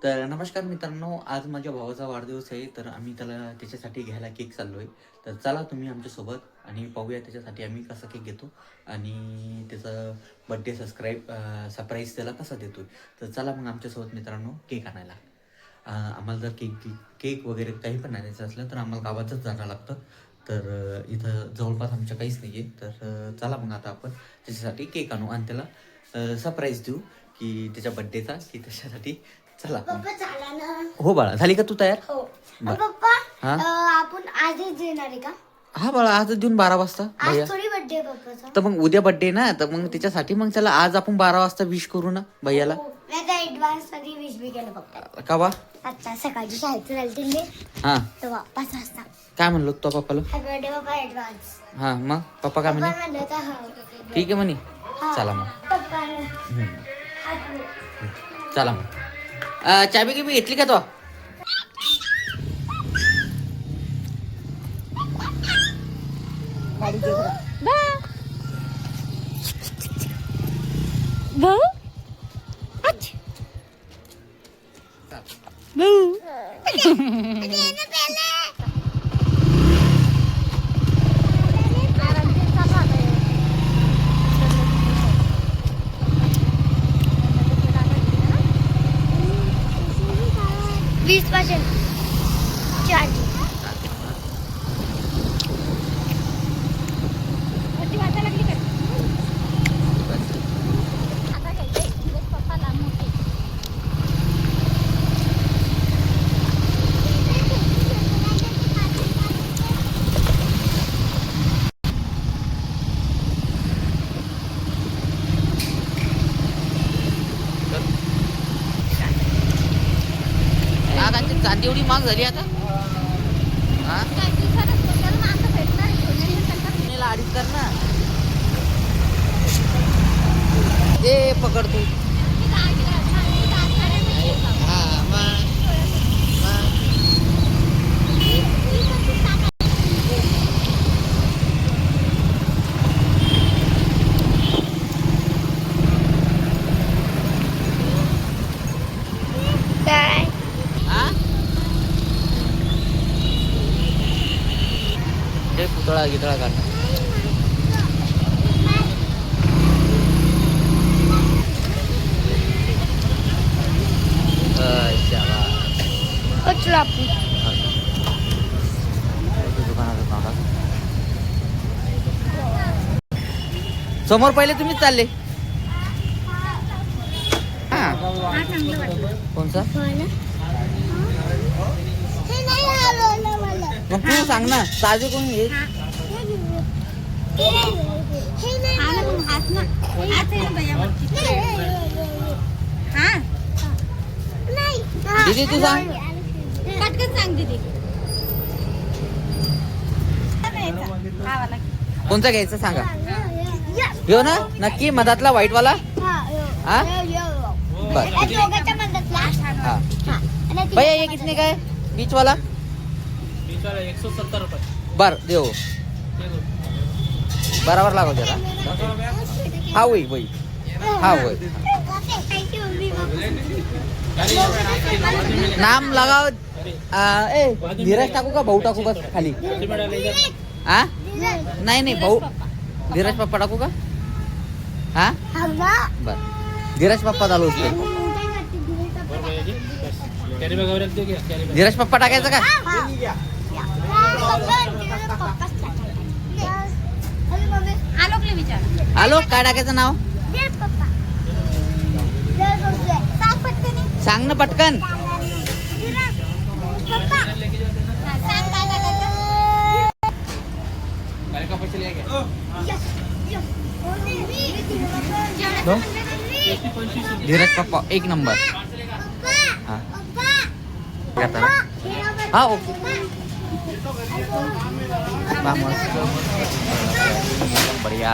तर नमस्कार मित्रांनो, आज माझ्या भावाचा वाढदिवस आहे. तर आम्ही त्याच्यासाठी घ्यायला केक चाललो आहे. तर चला तुम्ही आमच्यासोबत आणि पाहूया त्याच्यासाठी आम्ही कसा केक घेतो आणि त्याचा बड्डे सरप्राईज त्याला कसा देतो. तर चला मग आमच्यासोबत मित्रांनो केक आणायला. आम्हाला जर केक वगैरे काही पण आणायचं असलं तर आम्हाला गावातच जावं लागतं. तर इथं जवळपास आमच्या काहीच नाही आहे. तर चला मग आता आपण त्याच्यासाठी केक आणू आणि त्याला सरप्राईज देऊ की त्याच्या बड्डेचा की त्याच्यासाठी. चला पप्पा झाला ना. हो बाळा, झाली का तू तयार? हो बरं. पप्पा हा? आपण आजच देणार आहे का? हा बाळा, आज देऊन 12 वाजता आज भैया. थोडी बर्थडे पप्पाचा. तर मग उद्या बड्डे ना, तर मग त्याच्यासाठी मग त्याला आज आपण 12 वाजता विश करू ना भैयाला. नाही तर ऍडव्हान्स मध्ये विश बी केलं पप्पा. का बा? आता सकाळची शाळेत चालतील ते हा, तेव्हा 5 वाजता. काय म्हणलो तो पप्पाला? हॅपी बर्थडे पप्पा ऍडव्हान्स. हा, मग पप्पा काय पप्पा म्हणे? म्हणलं तर हा. ठीक आहे म्हणे. हा. चला मग. पप्पा हम्म. हात चला मग. चाबी गिबी घेतली का तो? वीस पासून चार्जिंग. चांदी एवढी महाग झाली आता. हा, सोन्याला अडीच कर ना. ए पकड तू. हा, मग. काय हा, ते पुतळा गितळा काढ. कचरा आपण. समोर पहिले तुम्हीच चालले. हा, कोणचा? हे नाही आवडलं मला. मग तू सांग ना, साजे कोण घे. हे नाही आवडलं. नाही. दीदी तू सांग. पटकन सांग दीदी. कोणचा घ्यायचा सांगा. ह्यो ना नक्की मधातला व्हाईट वाला. हा? बर. हा भैया ये कितने का है बीच वाला? 170 रुपये. बर देव बराबर लागो जरा. हा वही वही. हा वही. नाम लगाओ. ए धीरज टाकू का भाऊ टाकू बस खाली? हा, नाही नाही भाऊ. धीरज पप्पा टाकू का? हा, बर. धीरज पप्पा झालो उसके. धीरज पप्पा टाकायचं का? आलो काय टाकायचं नाव सांग ना पटकन. धीरज पप्पा एक नंबर. हा, हा ओके. मस्त बढ़िया.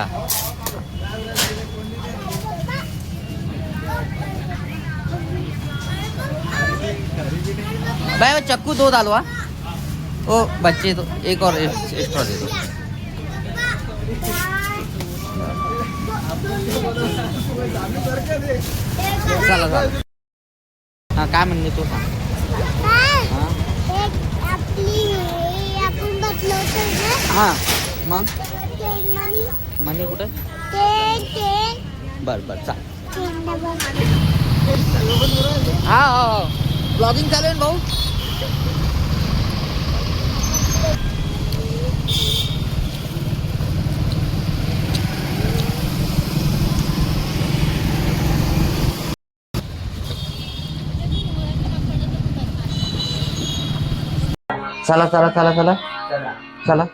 भाई वो चक्कू 2 डालो. ओ बच्चे तो एक और एक्स्ट्रा दे दो. चला चला. हा काय म्हणणे तू सांग. हा आपण बसलो होतो ना हा मग मनी मनी कुठे बर बर चाल. हा हो ब्लॉगिंग चालू आहे ना भाऊ. चला चला चला चला चला.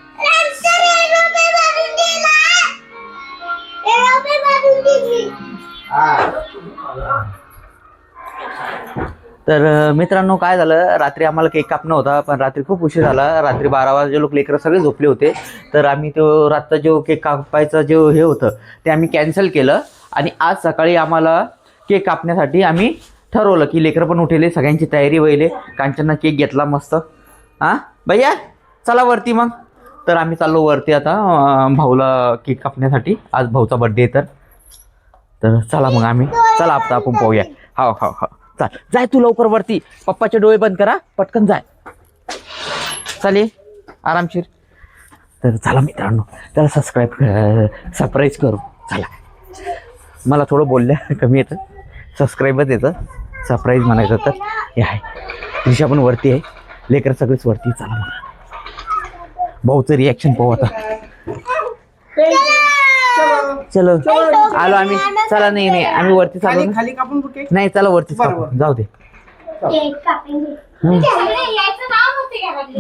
तर मित्रांनो काय झालं, रात्री आम्हाला केक कापणं होता पण रात्री खूप उशीर झाला. रात्री 12 वाजे लोक लेकरं सगळे झोपले होते. तर आम्ही तो रातचा जो केक कापायचा जो हे होतं ते आम्ही कॅन्सल केलं आणि आज सकाळी आम्हाला केक कापण्यासाठी आम्ही ठरवलं की लेकरं पण उठेले, सगळ्यांची तयारी व्हायले. कांचननं केक घेतला मस्त. हां भैया चला वरती मग. तर आम्ही चाललो वरती आता भाऊला केक कापण्यासाठी. आज भाऊचा बड्डे आहे तर चला मग आम्ही चला आता आपण पाहूया. हो हो हो चाल जाय तू लवकर वरती. पप्पाचे डोळे बंद करा पटकन जाय. चालेल आरामशीर. तर चला मित्रांनो त्याला सरप्राईज करू. चला मला थोडं बोलल्या कमी येतं, सबस्क्राईबच येतं, सरप्राईज म्हणायचं तर हे आहे. दिशा पण वरती आहे, लेकर सगळेच वरती. चला मग भाऊचं रिॲक्शन पाहू आता. चलो आलो आम्ही. चला नाही नाही आम्ही वरती चालू खाली कापून बुके. नाही चला वरती जाऊ दे.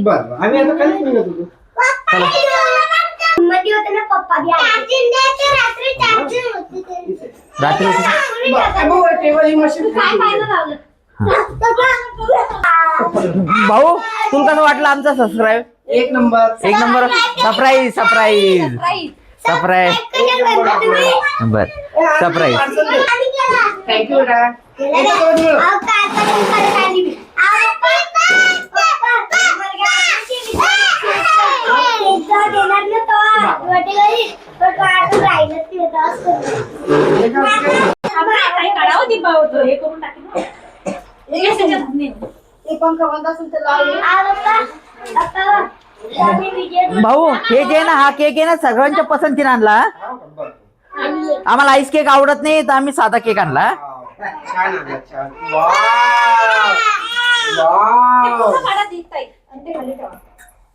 बरं आम्ही आता खालीच निघत होतो. रात्री टेबल ही मशीन भाऊ तुला कसं वाटलं आमचा सबस्क्राईब? एक नंबर. एक नंबर. सरप्राईज सरप्राईज सरप्राईज बर सरप्राईज. थँक्यू बेटा. भाऊ हे जे ना हा केक आहे ना सगळ्यांच्या पसंतीने आणला. आम्हाला आईस केक आवडत नाही तर आम्ही साधा केक आणला. छान आला छान. वाव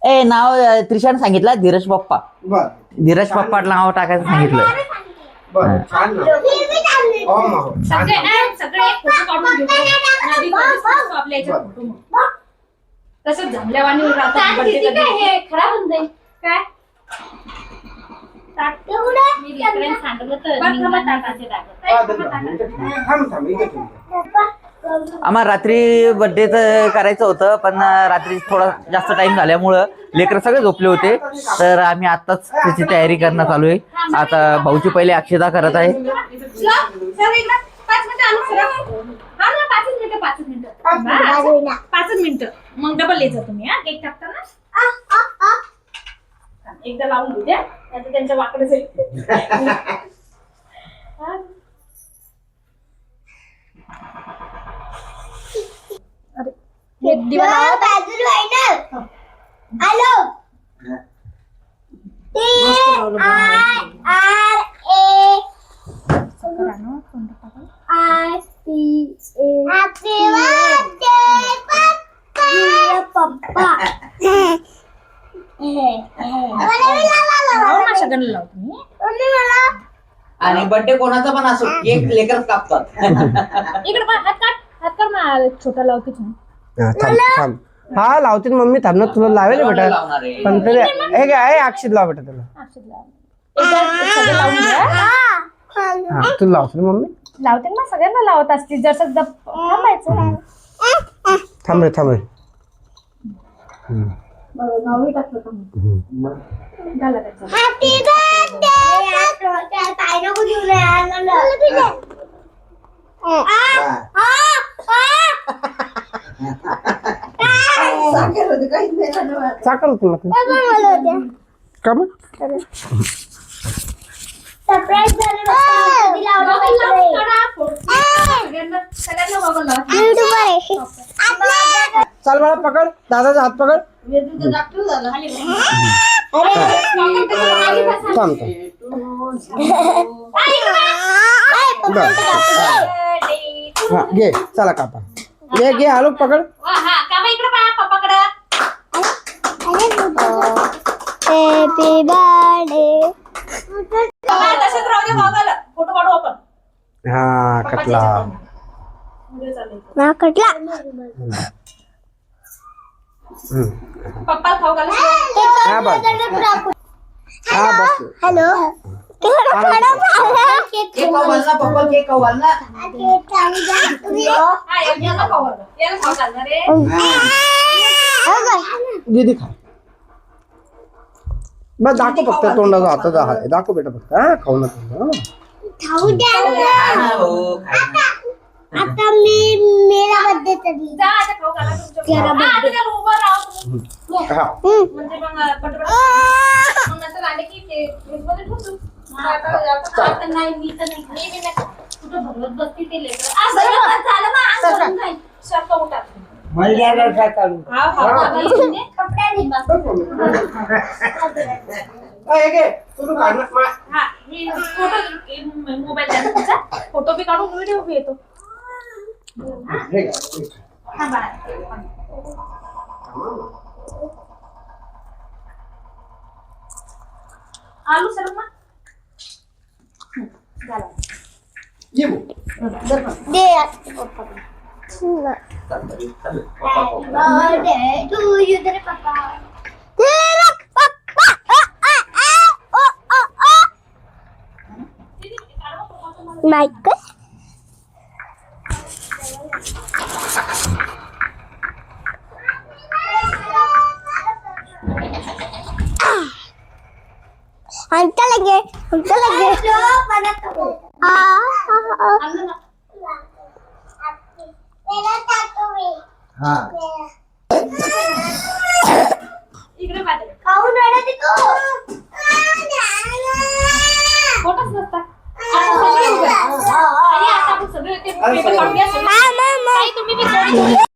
ए नाव त्रिशाने सांगितलं धीरज पप्पा. बर धीरज पप्पा नाव टाकायचं सांगितलं. बर छान ना. हो हो छान. तसंच जमल्यावानी खराब होऊन जाईल काय. मी लेकरांनी सांगितलं तर थांब थांब इथे ठेव. आम्हाला रात्री बर्थडेचं करायचं होतं पण रात्री थोडा जास्त टाइम झाल्यामुळं लेकरं सगळे झोपले होते. तर आम्ही आत्ताच त्याची तयारी करणं चालू आहे. आता भाऊची पहिले अक्षता करत आहे. 5 मिनिटं मग डबल यायचं तुम्ही. हा केक कापताना एकदा लावून घेऊ द्या नाहीतर त्यांच्या वाकडे जाईल. आणि बर्थडे कोणाचा पण असो केक लेकर कापतात. इकडे हात काढ ना छोटा लावते थांब थांब. हा लावते मम्मी. थांब ना तुला लावेल बेटा. पण तरी हे काय अक्षित लाव बेटा तुला. हा तू लावते मम्मी. लावते ना सगळ्यांना लावत असतील. जर सध्या थांबायचं. थांब रे थांब रे. साखर होती मग का मग. सरप्राईज झालं कधी लावलं सगळ्यांना बघा लावा. युट्यूबर आहे चल बाळा पकड दादाचा हात पकड थांब थांब हा घे चला कापा घे घे हलू पकड हॅपी बर्थडे फोटो काढू आपण. हा कटला ना कटला पप्पा खाऊ घाला. हा बस हा बस हॅलो हा, याला खाऊ घाला. याला खाऊ घालणार रे. दीदी खा बस दाखव फक्त तोंडाचा हाताचा हात आहे. दाखव बेटा फक्त हा खाऊ नका खाऊ द्या आता मी मेरा बर्थडे तरी जा आता खाऊ घाला तुमच्या. हा, आता त्याला उभं राहा तुम्ही. हा म्हणजे मग पटपट मग नंतर आले की ते फ्रीजमध्ये ठेवतो. आता नाही मी तर नाही कुठं भरवत बसती ते लेकरं. असं झालं मग अंग भरून जाईल. शर्ट उठा. हा, हा, म्हणजे कपड्या घे बस. हा, हे फोटो मोबाईल द्या तुमचा. फोटो बी काढून व्हिडिओ बी येतो. हा, बाळा. आलू सर मग झाला. दे बर्थडे टू यू तेरे पापा तेरा पापा माइक हमको लगे आलू ना. हा इकडे पाहिजे. खाऊन रडते तू फोटोच नसतात. आता सगळे उभे. आणि आता आपण सगळे ते पेपर काढूया. सगळे. ताई, तुम्ही बी